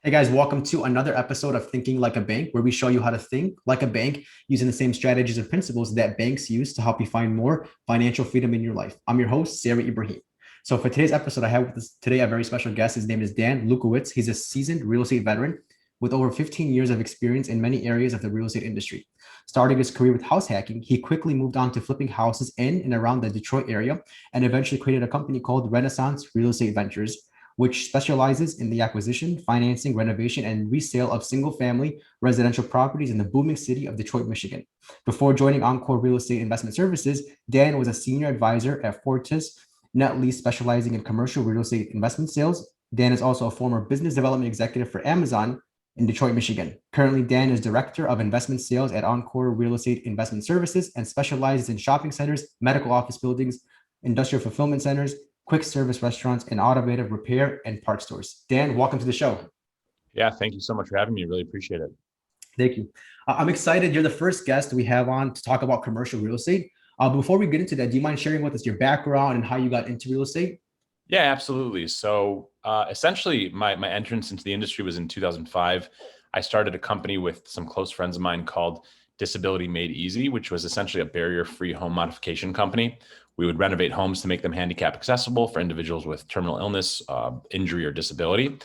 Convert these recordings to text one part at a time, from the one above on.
Hey guys, welcome to another episode of Thinking Like a Bank, where we show you how to think like a bank using the same strategies and principles that banks use to help you find more financial freedom in your life. I'm your host, Sarah Ibrahim. So for today's episode, I have with us today a very special guest. His name is Dan Lewkowicz. He's a seasoned real estate veteran with over 15 years of experience in many areas of the real estate industry. Starting his career with house hacking, he quickly moved on to flipping houses in and around the Detroit area and eventually created a company called Renaissance Real Estate Ventures, which specializes in the acquisition, financing, renovation, and resale of single-family residential properties in the booming city of Detroit, Michigan. Before joining Encore Real Estate Investment Services, Dan was a senior advisor at Fortis Net Lease, specializing in commercial real estate investment sales. Dan is also a former business development executive for Amazon in Detroit, Michigan. Currently, Dan is director of investment sales at Encore Real Estate Investment Services and specializes in shopping centers, medical office buildings, industrial fulfillment centers, quick service restaurants, and automotive repair and parts stores. Dan, welcome to the show. Yeah, thank you so much for having me. Really appreciate it. Thank you. I'm excited. You're the first guest we have on to talk about commercial real estate. Before we get into that, do you mind sharing with us your background and how you got into real estate? Yeah, absolutely. So essentially, my entrance into the industry was in 2005. I started a company with some close friends of mine called Disability Made Easy, which was essentially a barrier-free home modification company. We would renovate homes to make them handicap accessible for individuals with terminal illness, injury, or disability.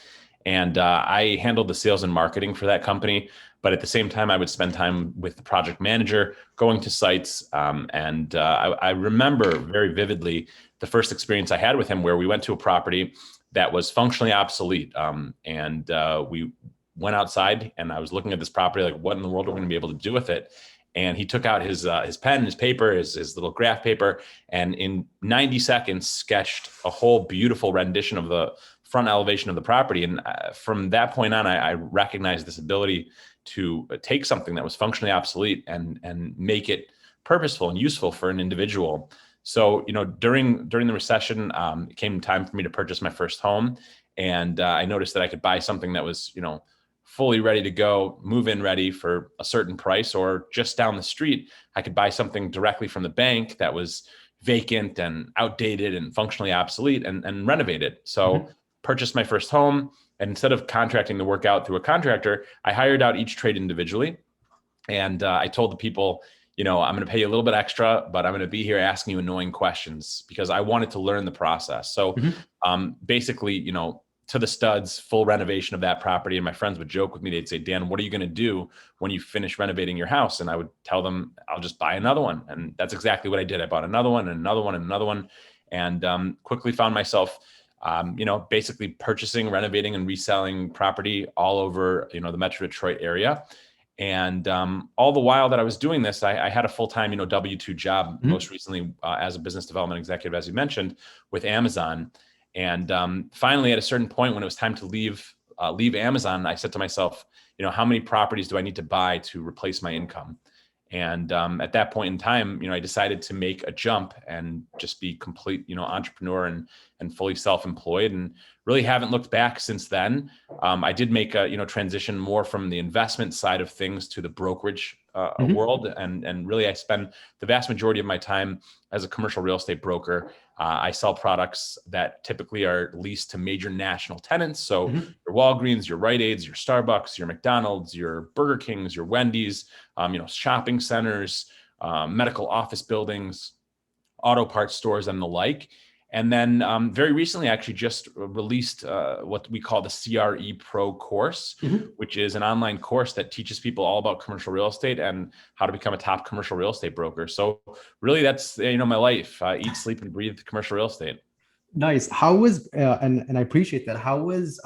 And I handled the sales and marketing for that company. But at the same time, I would spend time with the project manager, going to sites. I remember very vividly the first experience I had with him, where we went to a property that was functionally obsolete. We went outside, and I was looking at this property, like, what in the world are we going to be able to do with it? And he took out his pen, his paper, his little graph paper, and in 90 seconds sketched a whole beautiful rendition of the front elevation of the property. And from that point on, I recognized this ability to take something that was functionally obsolete and make it purposeful and useful for an individual. So, during the recession, it came time for me to purchase my first home, and I noticed that I could buy something that was, fully ready to go, move in ready for a certain price, or just down the street, I could buy something directly from the bank that was vacant and outdated and functionally obsolete and renovate it. So purchased my first home, and instead of contracting the work out through a contractor, I hired out each trade individually. And I told the people, I'm going to pay you a little bit extra, but I'm going to be here asking you annoying questions because I wanted to learn the process. So basically, to the studs, full renovation of that property. And my friends would joke with me. They'd say, Dan, what are you going to do when you finish renovating your house? And I would tell them, I'll just buy another one. And that's exactly what I did. I bought another one and another one and another one, and quickly found myself, basically purchasing, renovating, and reselling property all over, the Metro Detroit area. And all the while that I was doing this, I had a full-time, W-2 job, most recently as a business development executive, as you mentioned, with Amazon. And finally, at a certain point when it was time to leave Amazon, I said to myself, how many properties do I need to buy to replace my income? And at that point in time, I decided to make a jump and just be complete, entrepreneur and fully self-employed, and really haven't looked back since then. I did make a, transition more from the investment side of things to the brokerage world. And really, I spend the vast majority of my time as a commercial real estate broker. I sell products that typically are leased to major national tenants. So your Walgreens, your Rite Aids, your Starbucks, your McDonald's, your Burger Kings, your Wendy's, shopping centers, medical office buildings, auto parts stores, and the like. And then very recently, I actually just released what we call the CRE Pro Course, which is an online course that teaches people all about commercial real estate and how to become a top commercial real estate broker. So really, that's my life: eat, sleep, and breathe commercial real estate. Nice. How was and I appreciate that. How was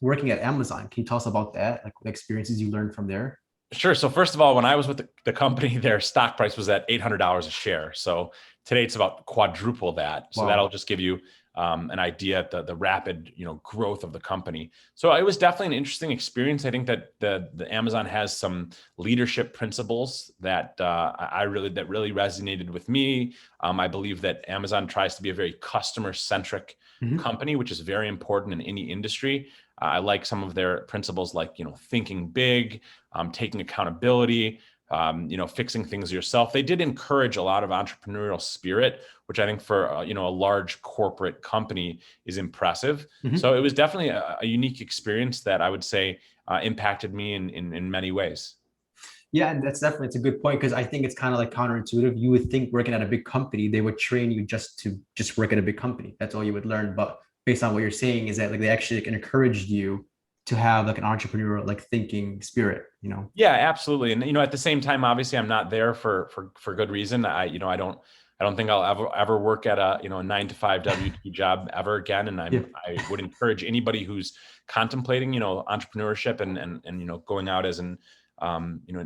working at Amazon? Can you tell us about that, like the experiences you learned from there? Sure. So first of all, when I was with the company, their stock price was at $800 a share. So today it's about quadruple that. So that'll just give you an idea at the rapid, growth of the company. So it was definitely an interesting experience. I think that the Amazon has some leadership principles that that really resonated with me. I believe that Amazon tries to be a very customer-centric company, which is very important in any industry. I like some of their principles, like, thinking big, taking accountability, fixing things yourself. They did encourage a lot of entrepreneurial spirit, which I think for a large corporate company is impressive. Mhm. So it was definitely a unique experience that I would say impacted me in many ways. Yeah, and it's a good point because I think it's kind of like counterintuitive. You would think working at a big company, they would train you just work at a big company. That's all you would learn. But based on what you're saying is that like they actually like, encouraged you to have like an entrepreneurial like thinking spirit, you know? Yeah, absolutely. And at the same time, obviously, I'm not there for good reason. I don't think I'll ever work at a 9 to 5 W2 job ever again. And Yeah. I would encourage anybody who's contemplating entrepreneurship and going out as an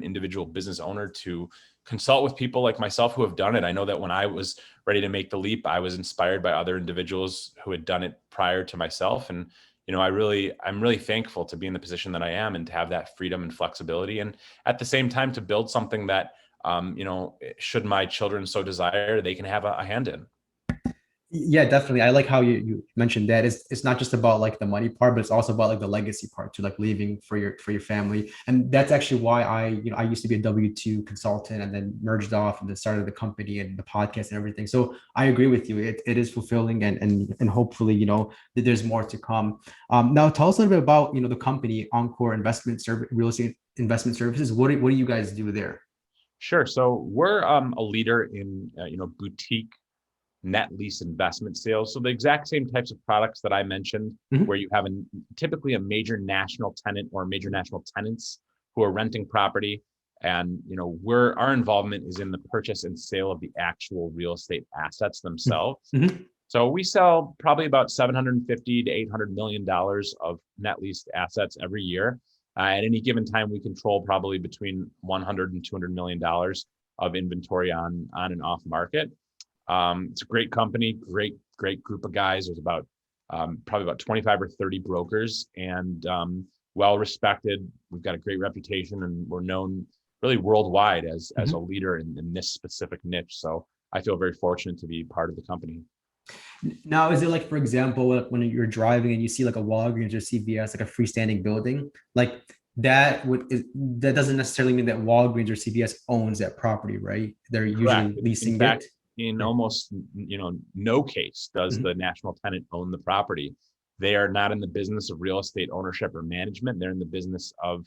individual business owner to consult with people like myself who have done it. I know that when I was ready to make the leap, I was inspired by other individuals who had done it prior to myself. And I'm really thankful to be in the position that I am and to have that freedom and flexibility. And at the same time, to build something that, should my children so desire, they can have a hand in. Yeah, definitely. I like how you mentioned that. It's not just about like the money part, but it's also about like the legacy part to like leaving for your family. And that's actually why I used to be a W2 consultant and then merged off and then started the company and the podcast and everything. So I agree with you. It is fulfilling and hopefully, that there's more to come. Now tell us a little bit about, the company Encore Investment Service, Real Estate Investment Services. What do you guys do there? Sure. So we're a leader in boutique net lease investment sales. So the exact same types of products that I mentioned, Mhm. where you have typically a major national tenant or major national tenants who are renting property. And, our involvement is in the purchase and sale of the actual real estate assets themselves. Mhm. So we sell probably about $750 to $800 million of net leased assets every year. At any given time, we control probably between 100 and $200 million of inventory on and off market. It's a great company, great group of guys. There's about probably about 25 or 30 brokers and well respected. We've got a great reputation and we're known really worldwide as a leader in this specific niche. So I feel very fortunate to be part of the company. Now, is it like, for example, like when you're driving and you see like a Walgreens or CVS, like a freestanding building, like that doesn't necessarily mean that Walgreens or CVS owns that property, right? They're Correct. usually leasing In fact, it. in almost no case does Mhm. the national tenant own the property. They are not in the business of real estate ownership or management. They're in the business of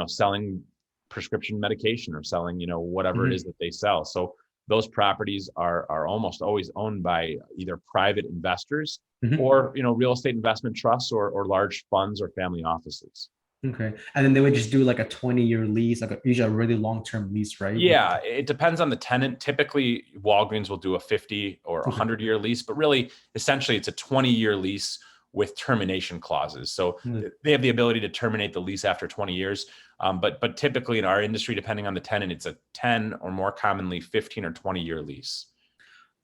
selling prescription medication or selling whatever it is Mhm. that they sell. So those properties are almost always owned by either private investors Mhm. or real estate investment trusts or large funds or family offices. Okay. And then they would just do like a 20-year lease, like usually a really long-term lease, right? Yeah, it depends on the tenant. Typically, Walgreens will do a 50 or Okay. 100-year lease, but really, essentially, it's a 20-year lease with termination clauses. So Mhm. they have the ability to terminate the lease after 20 years. But typically in our industry, depending on the tenant, it's a 10 or more commonly 15 or 20-year lease.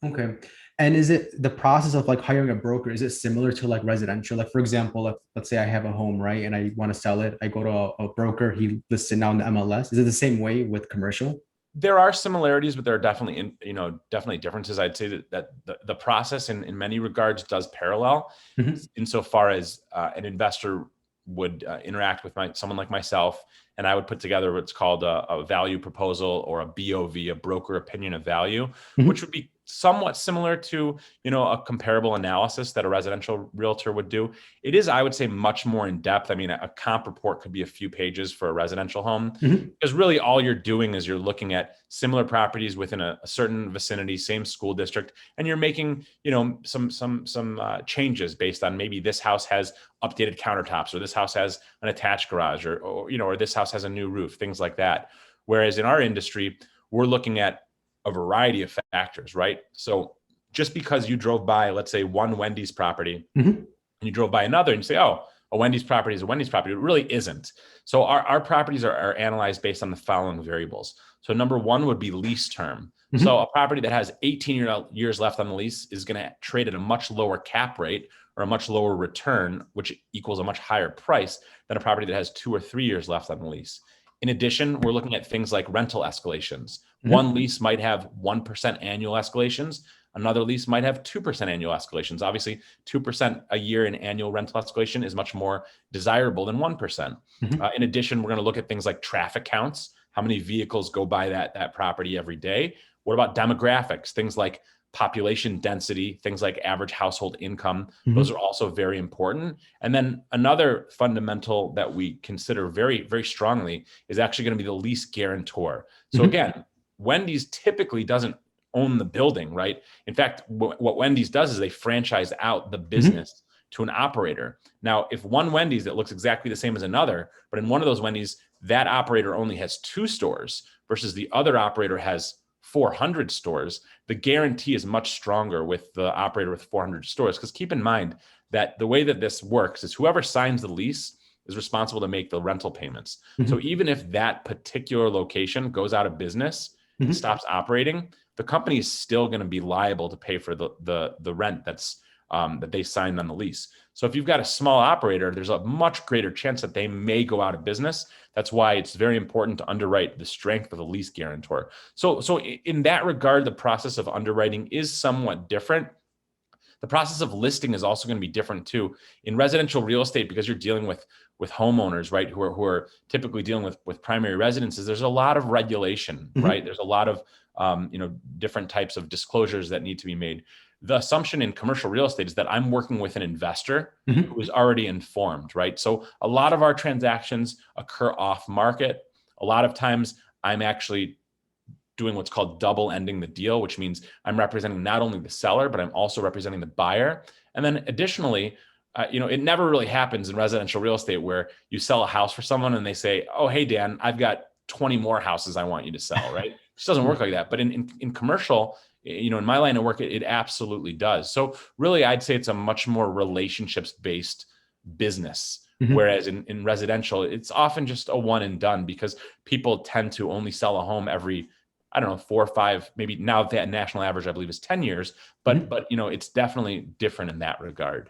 Okay. And is it the process of like hiring a broker? Is it similar to like residential? Like, for example, let's say I have a home, right? And I want to sell it. I go to a broker, he lists it now in the MLS. Is it the same way with commercial? There are similarities, but there are definitely, definitely differences. I'd say that the process in many regards does parallel Mhm. insofar as an investor would interact with someone like myself, and I would put together what's called a value proposal or a BOV, a broker opinion of value, which Mhm. would be somewhat similar to, a comparable analysis that a residential realtor would do. It is, I would say, much more in depth. I mean, a comp report could be a few pages for a residential home, Mhm. because really all you're doing is you're looking at similar properties within a certain vicinity, same school district, and you're making, some changes based on maybe this house has updated countertops, or this house has an attached garage, or this house has a new roof, things like that. Whereas in our industry, we're looking at a variety of factors, right? So just because you drove by, let's say, one Wendy's property, Mhm. and you drove by another and you say, oh, a Wendy's property is a Wendy's property. It really isn't. So our properties are analyzed based on the following variables. So number one would be lease term. So Mhm. a property that has 18 years left on the lease is going to trade at a much lower cap rate or a much lower return, which equals a much higher price than a property that has 2 or 3 years left on the lease. In addition, we're looking at things like rental escalations. Mhm. One lease might have 1% annual escalations. Another lease might have 2% annual escalations. Obviously, 2% a year in annual rental escalation is much more desirable than 1%. Mhm. In addition, we're going to look at things like traffic counts. How many vehicles go by that property every day? What about demographics? Things like population density, things like average household income. Those are also very important. And then another fundamental that we consider very, very strongly is actually going to be the lease guarantor. So again, Wendy's typically doesn't own the building, right? In fact, what Wendy's does is they franchise out the business to an operator. Now, if one Wendy's that looks exactly the same as another, but in one of those Wendy's, that operator only has 2 stores versus the other operator has 400 stores, the guarantee is much stronger with the operator with 400 stores. Because keep in mind that the way that this works is whoever signs the lease is responsible to make the rental payments. So even if that particular location goes out of business and stops operating, the company is still going to be liable to pay for the rent that's that they signed on the lease. So if you've got a small operator, there's a much greater chance that they may go out of business. That's why it's very important to underwrite the strength of the lease guarantor. So in that regard, the process of underwriting is somewhat different. The process of listing is also going to be different too. In residential real estate, because you're dealing with homeowners, right, who are typically dealing with primary residences, there's a lot of regulation, right? There's a lot of different types of disclosures that need to be made. The assumption in commercial real estate is that I'm working with an investor who is already informed, right? So a lot of our transactions occur off market. A lot of times I'm actually doing what's called double ending the deal, which means I'm representing not only the seller, but I'm also representing the buyer. And then additionally, it never really happens in residential real estate where you sell a house for someone and they say, oh, hey, Dan, I've got 20 more houses I want you to sell, right? It just doesn't work like that. But in commercial, in my line of work, it absolutely does. So really, I'd say it's a much more relationships-based business. Whereas in residential, it's often just a one and done because people tend to only sell a home every, 4 or 5, maybe now that national average, I believe, is 10 years. But it's definitely different in that regard.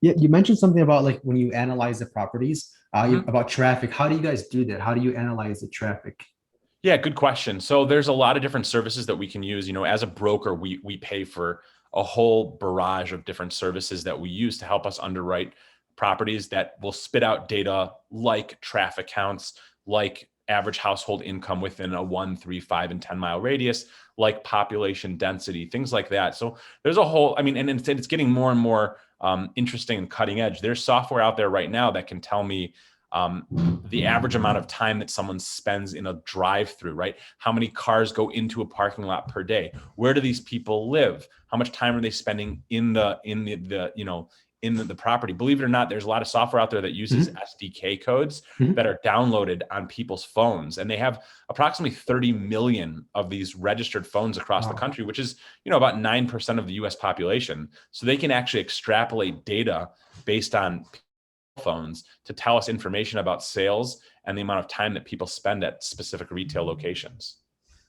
Yeah, you mentioned something about like when you analyze the properties, about traffic. How do you guys do that? How do you analyze the traffic? Yeah, good question. So there's a lot of different services that we can use. As a broker, we pay for a whole barrage of different services that we use to help us underwrite properties that will spit out data like traffic counts, like average household income within a 1, 3, 5, and 10 mile radius, like population density, things like that. So there's a whole, and it's getting more and more interesting and cutting edge. There's software out there right now that can tell me the average amount of time that someone spends in a drive-through, right? How many cars go into a parking lot per day? Where do these people live? How much time are they spending in the property? Believe it or not, there's a lot of software out there that uses SDK codes that are downloaded on people's phones. And they have approximately 30 million of these registered phones across the country, which is, about 9% of the US population. So they can actually extrapolate data based on phones to tell us information about sales and the amount of time that people spend at specific retail locations.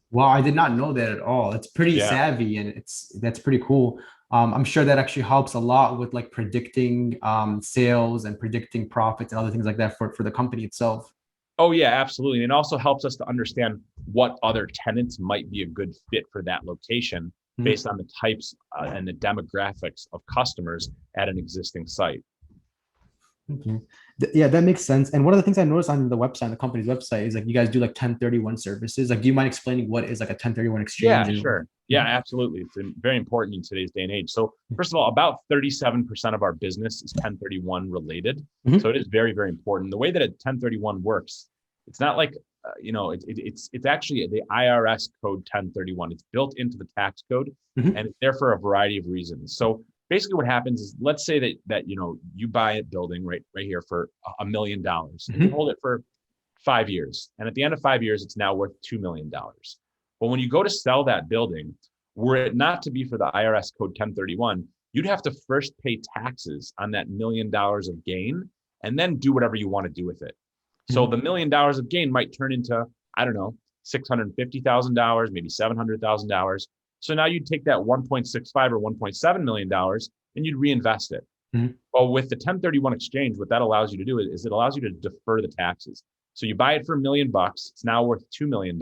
Wow, I did not know that at all. It's pretty savvy and that's pretty cool. I'm sure that actually helps a lot with like predicting sales and predicting profits and other things like that for the company itself. Oh yeah, absolutely. And it also helps us to understand what other tenants might be a good fit for that location based on the types and the demographics of customers at an existing site. Okay. Yeah, that makes sense. And one of the things I noticed on the website, the company's website, is like you guys do like 1031 services. Like, do you mind explaining what is like a 1031 exchange? Yeah, sure. Yeah, absolutely. It's very important in today's day and age. So first of all, about 37% of our business is 1031 related. So it is very, very important. The way that a 1031 works, it's not like, it's actually the IRS code 1031. It's built into the tax code and it's there for a variety of reasons. So basically what happens is, let's say that you buy a building right here for $1 million and you hold it for 5 years. And at the end of 5 years, it's now worth $2 million. But when you go to sell that building, were it not to be for the IRS code 1031, you'd have to first pay taxes on that $1 million of gain and then do whatever you want to do with it. So the $1 million of gain might turn into, $650,000, maybe $700,000. So now you'd take that 1.65 or $1.7 million and you'd reinvest it. Well, with the 1031 exchange, what that allows you to do is it allows you to defer the taxes. So you buy it for $1 million, it's now worth $2 million.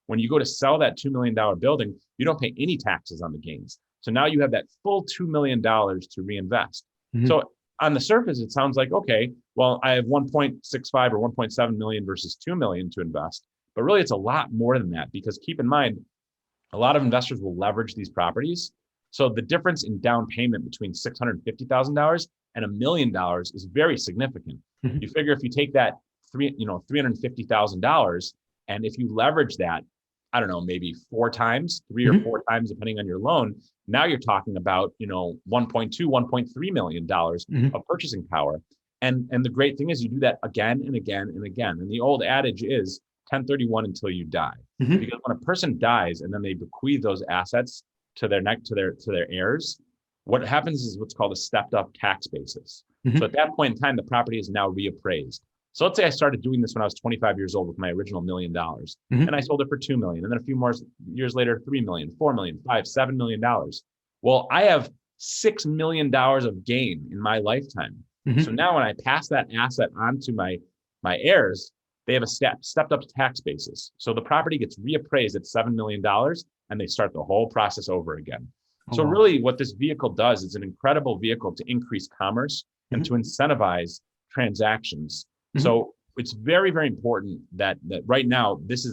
When you go to sell that $2 million building, you don't pay any taxes on the gains. So now you have that full $2 million to reinvest. So on the surface, it sounds like, okay, well, I have 1.65 or 1.7 million versus 2 million to invest. But really, it's a lot more than that, because keep in mind, a lot of investors will leverage these properties. So the difference in down payment between $650,000 and $1 million is very significant. Mhm. You figure if you take that $350,000, and if you leverage that, I don't know, maybe 4 times, 3 or 4 times, depending on your loan, now you're talking about, 1.2, $1.3 million Mhm. of purchasing power. And the great thing is you do that again and again and again. And the old adage is 1031 until you die. Mhm. Because when a person dies and then they bequeath those assets to their heirs, what happens is what's called a stepped up tax basis. So Mhm. at that point in time, the property is now reappraised. So let's say I started doing this when I was 25 years old with my original $1 million, and Mhm. I sold it for 2 million, and then a few more years later, 3 million, 4 million, 5, $7 million. Well, I have $6 million of gain in my lifetime. So Mhm. now when I pass that asset on to my heirs, they have a stepped up tax basis. So the property gets reappraised at $7 million, and they start the whole process over again. Oh, So wow. really what this vehicle does is an incredible vehicle to increase commerce and to Mhm. incentivize transactions. Mhm. So it's very, very important that right now this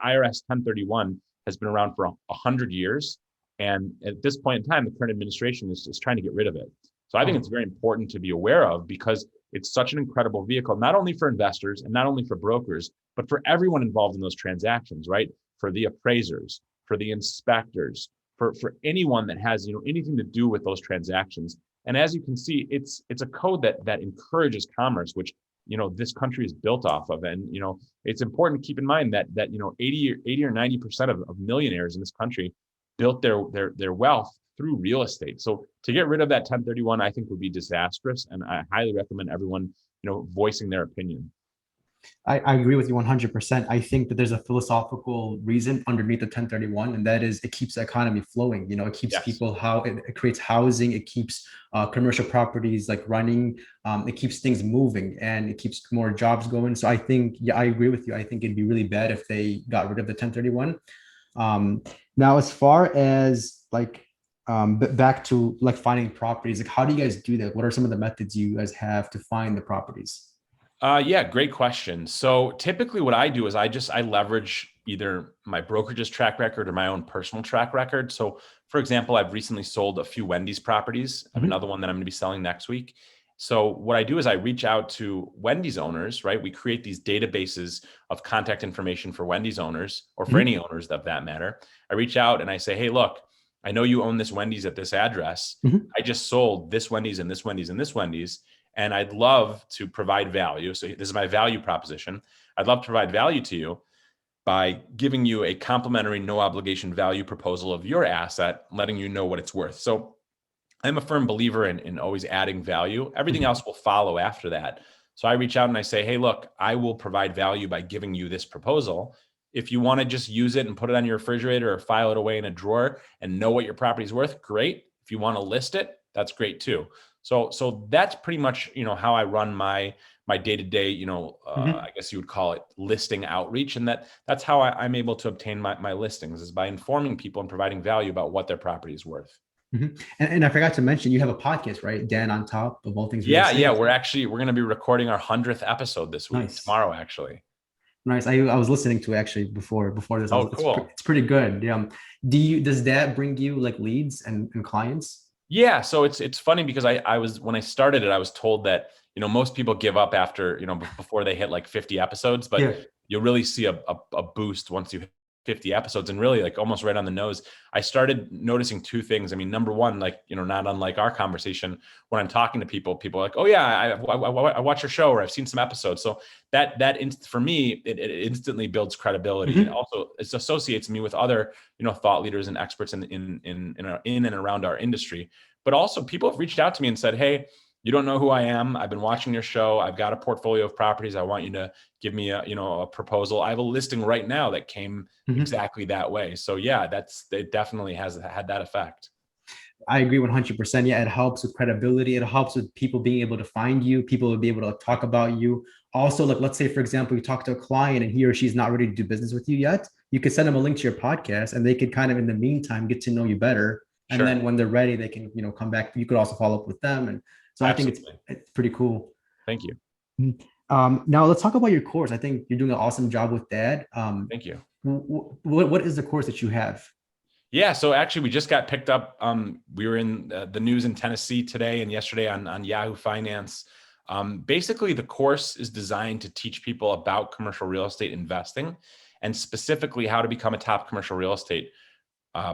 IRS 1031 has been around for 100 years. And at this point in time, the current administration is trying to get rid of it. So I think it's Oh. very important to be aware of, because it's such an incredible vehicle, not only for investors and not only for brokers, but for everyone involved in those transactions, right? For the appraisers, for the inspectors, for anyone that has anything to do with those transactions. And as you can see, it's a code that encourages commerce, which this country is built off of. And it's important to keep in mind that 80 or 90% of millionaires in this country built their wealth through real estate. So to get rid of that 1031, I think would be disastrous. And I highly recommend everyone, voicing their opinion. I agree with you 100%. I think that there's a philosophical reason underneath the 1031, and that is it keeps the economy flowing. It keeps Yes. people it creates housing, it keeps commercial properties like running, it keeps things moving, and it keeps more jobs going. So I think, yeah, I agree with you. I think it'd be really bad if they got rid of the 1031. Um, Now, as far as like back to like finding properties, like how do you guys do that? What are some of the methods you guys have to find the properties? Yeah, great question. So typically what I do is I leverage either my brokerage's track record or my own personal track record. So for example, I've recently sold a few Wendy's properties. I have Mhm. another one that I'm going to be selling next week. So what I do is I reach out to Wendy's owners, right? We create these databases of contact information for Wendy's owners, or for Mhm. any owners of that matter. I reach out and I say, hey, look, I know you own this Wendy's at this address. Mhm. I just sold this Wendy's and this Wendy's and this Wendy's, and I'd love to provide value. So this is my value proposition. I'd love to provide value to you by giving you a complimentary, no obligation value proposal of your asset, letting you know what it's worth. So I'm a firm believer in always adding value. Everything Mhm. else will follow after that. So I reach out and I say, hey, look, I will provide value by giving you this proposal. If you want to just use it and put it on your refrigerator or file it away in a drawer and know what your property is worth, great. If you want to list it, that's great too. So that's pretty much how I run my day to day. Mhm. I guess you would call it listing outreach, and that's how I'm able to obtain my listings, is by informing people and providing value about what their property is worth. Mhm. And I forgot to mention, you have a podcast, right? Dan on top of all things real Yeah, estate. we're going to be recording our 100th episode this week, Nice, tomorrow actually. nice. I was listening to it actually before this. Oh, It's cool. pretty good. Yeah. Does that bring you like leads and clients? Yeah, so it's funny because I was, when I started it, I was told that most people give up after before they hit like 50 episodes, but Yeah. you'll really see a boost once you hit 50 episodes. And really, like, almost right on the nose, I started noticing two things. I mean, number one, like, not unlike our conversation, when I'm talking to people are like, oh yeah, I watch your show, or I've seen some episodes. So for me, it instantly builds credibility. And Mhm. also it associates me with other thought leaders and experts in and around our industry. But also, people have reached out to me and said, hey, you don't know who I am. I've been watching your show. I've got a portfolio of properties. I want you to give me a proposal. I have a listing right now that came Mhm. exactly that way. So yeah, it definitely has had that effect. I agree 100%. Yeah, it helps with credibility. It helps with people being able to find you. People will be able to talk about you. Also, like, let's say, for example, you talk to a client and he or she's not ready to do business with you yet. You could send them a link to your podcast, and they could kind of, in the meantime, get to know you better. And Sure. then when they're ready, they can, come back. You could also follow up with them. And so I think it's Absolutely. it's pretty cool. Thank you. Now let's talk about your course. I think you're doing an awesome job with that. Thank you. What is the course that you have? Yeah, so actually we just got picked up. We were in the news in Tennessee today and yesterday on Yahoo Finance. Basically, the course is designed to teach people about commercial real estate investing and specifically how to become a top commercial real estate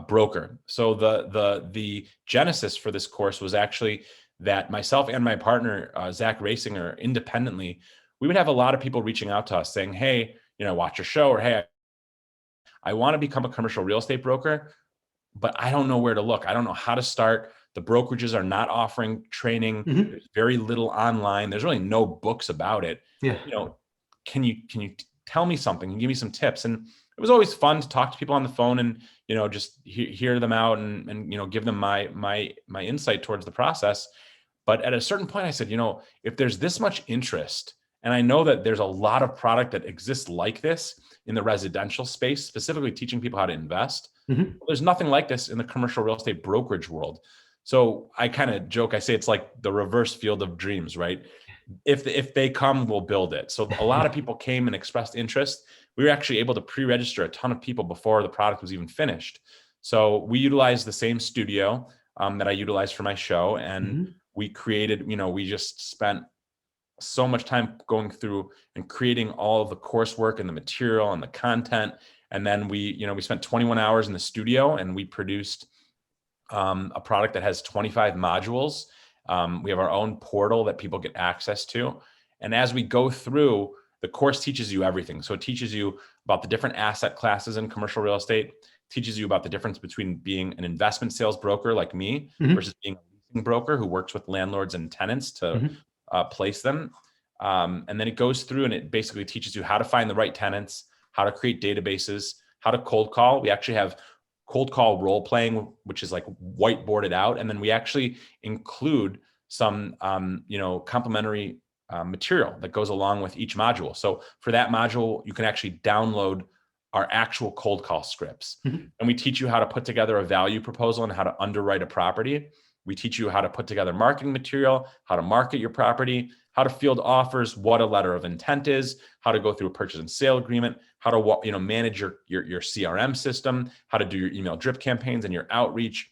broker. So the genesis for this course was actually that myself and my partner, Zach Rasinger, independently, we would have a lot of people reaching out to us saying, hey, watch your show, or hey, I want to become a commercial real estate broker, but I don't know where to look. I don't know how to start. The brokerages are not offering training. Mhm. There's very little online. There's really no books about it. Yeah. Can you tell me something and give me some tips? And it was always fun to talk to people on the phone and just hear them out and give them my insight towards the process. But at a certain point, I said, if there's this much interest, and I know that there's a lot of product that exists like this in the residential space, specifically teaching people how to invest. Mhm. There's nothing like this in the commercial real estate brokerage world. So I kind of joke, I say it's like the reverse field of dreams, right? If they come, we'll build it. So a lot of people came and expressed interest. We were actually able to pre-register a ton of people before the product was even finished. So we utilized the same studio that I utilized for my show, and Mhm. we created, we just spent so much time going through and creating all of the coursework and the material and the content. And then we spent 21 hours in the studio and we produced a product that has 25 modules. We have our own portal that people get access to. And as we go through, the course teaches you everything. So it teaches you about the different asset classes in commercial real estate, teaches you about the difference between being an investment sales broker like me Mhm. versus being a leasing broker who works with landlords and tenants to Mhm. place them. And then it goes through and it basically teaches you how to find the right tenants, how to create databases, how to cold call. We actually have cold call role playing, which is like whiteboarded out. And then we actually include some, complimentary material that goes along with each module. So for that module, you can actually download our actual cold call scripts. Mhm. And we teach you how to put together a value proposal and how to underwrite a property. We teach you how to put together marketing material, how to market your property, how to field offers, what a letter of intent is, how to go through a purchase and sale agreement, how to manage your CRM system, how to do your email drip campaigns and your outreach,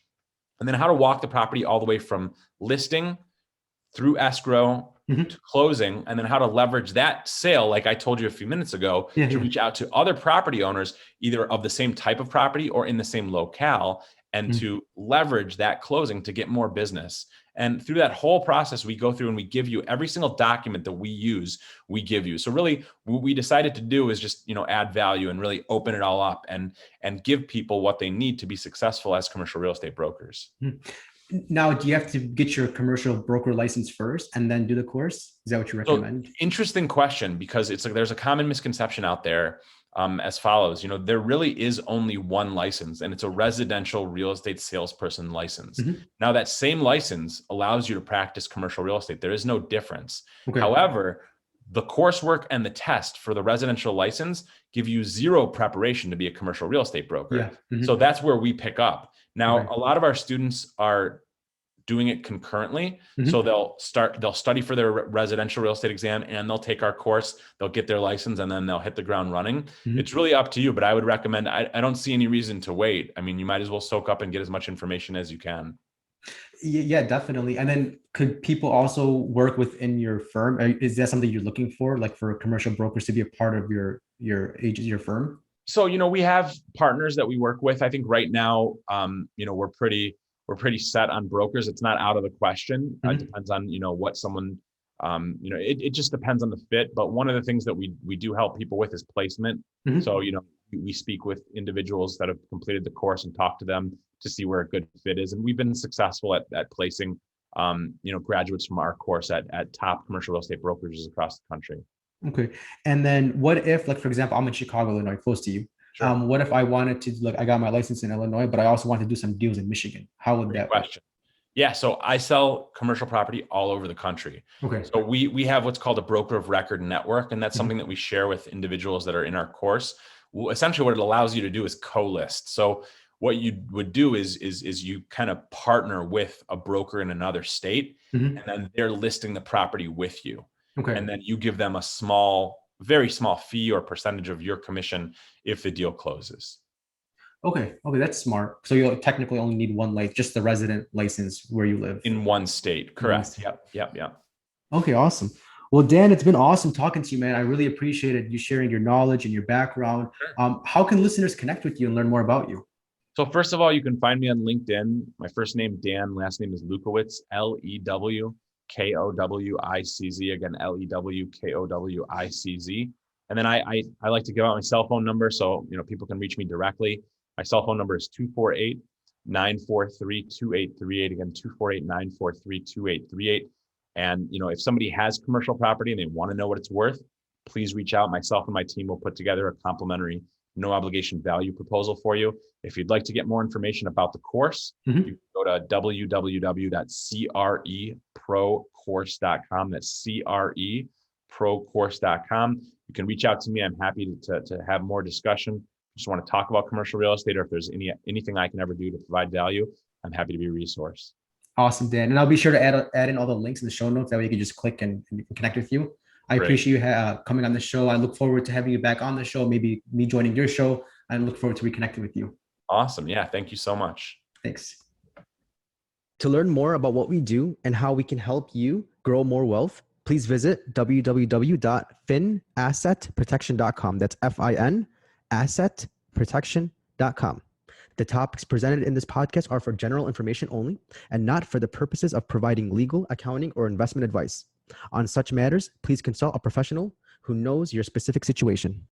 and then how to walk the property all the way from listing through escrow Mhm. to closing, and then how to leverage that sale, like I told you a few minutes ago, Yeah. to Yeah. reach out to other property owners, either of the same type of property or in the same locale, and Mhm. to leverage that closing to get more business. And through that whole process, we go through and we give you every single document that we use, we give you. So really what we decided to do is just, add value and really open it all up and give people what they need to be successful as commercial real estate brokers. Mhm. Now, do you have to get your commercial broker license first and then do the course? Is that what you So recommend? interesting question, because it's like there's a common misconception out there as follows. There really is only one license, and it's a residential real estate salesperson license. Mhm. Now, that same license allows you to practice commercial real estate. There is no difference. Okay. However, the coursework and the test for the residential license give you zero preparation to be a commercial real estate broker. Yeah. Mhm. So that's where we pick up. Now, Okay. a lot of our students are doing it concurrently. So Mhm. they'll study for their residential real estate exam and they'll take our course, they'll get their license, and then they'll hit the ground running. Mhm. It's really up to you, but I would recommend, I don't see any reason to wait. I mean, you might as well soak up and get as much information as you can. Yeah, definitely. And then could people also work within your firm? Is that something you're looking for, like for commercial brokers to be a part of your firm? So, we have partners that we work with. I think right now, we're pretty set on brokers. It's not out of the question. It Mhm. depends on, what someone, it just depends on the fit. But one of the things that we do help people with is placement. Mhm. So, we speak with individuals that have completed the course and talk to them to see where a good fit is. And we've been successful at placing, graduates from our course at top commercial real estate brokerages across the country. Okay. And then what if, like, for example, I'm in Chicago, Illinois, close to you. Sure. What if I wanted to, like, I got my license in Illinois, but I also want to do some deals in Michigan? How would Great that work? question. Yeah, so I sell commercial property all over the country. Okay. So we have what's called a broker of record network, and that's something Mhm. that we share with individuals that are in our course. Well, essentially, what it allows you to do is co-list. So what you would do is you kind of partner with a broker in another state, Mhm. and then they're listing the property with you. Okay. And then you give them a small, very small fee or percentage of your commission if the deal closes. Okay. Okay. That's smart. So you'll technically only need one, like just the resident license where you live. In one state. In one Correct. state. Yep. Okay. Awesome. Well, Dan, it's been awesome talking to you, man. I really appreciated you sharing your knowledge and your background. Sure. How can listeners connect with you and learn more about you? So first of all, you can find me on LinkedIn. My first name, Dan, last name is Lewkowicz, Lewkowicz. Again, Lewkowicz. And then I like to give out my cell phone number so, people can reach me directly. My cell phone number is 248-943-2838. Again, 248-943-2838. And, if somebody has commercial property and they want to know what it's worth, please reach out. Myself and my team will put together a complimentary, no obligation value proposal for you. If you'd like to get more information about the course, you can go to www.creprocourse.com. That's creprocourse.com. You can reach out to me. I'm happy to have more discussion. Just want to talk about commercial real estate, or if there's anything I can ever do to provide value, I'm happy to be a resource. Awesome, Dan. And I'll be sure to add in all the links in the show notes. That way you can just click and connect with you. I Great. appreciate you coming on the show. I look forward to having you back on the show, maybe me joining your show. I look forward to reconnecting with you. Awesome. Yeah. Thank you so much. Thanks. To learn more about what we do and how we can help you grow more wealth, please visit www.finassetprotection.com. That's FIN assetprotection.com. The topics presented in this podcast are for general information only and not for the purposes of providing legal, accounting, or investment advice. On such matters, please consult a professional who knows your specific situation.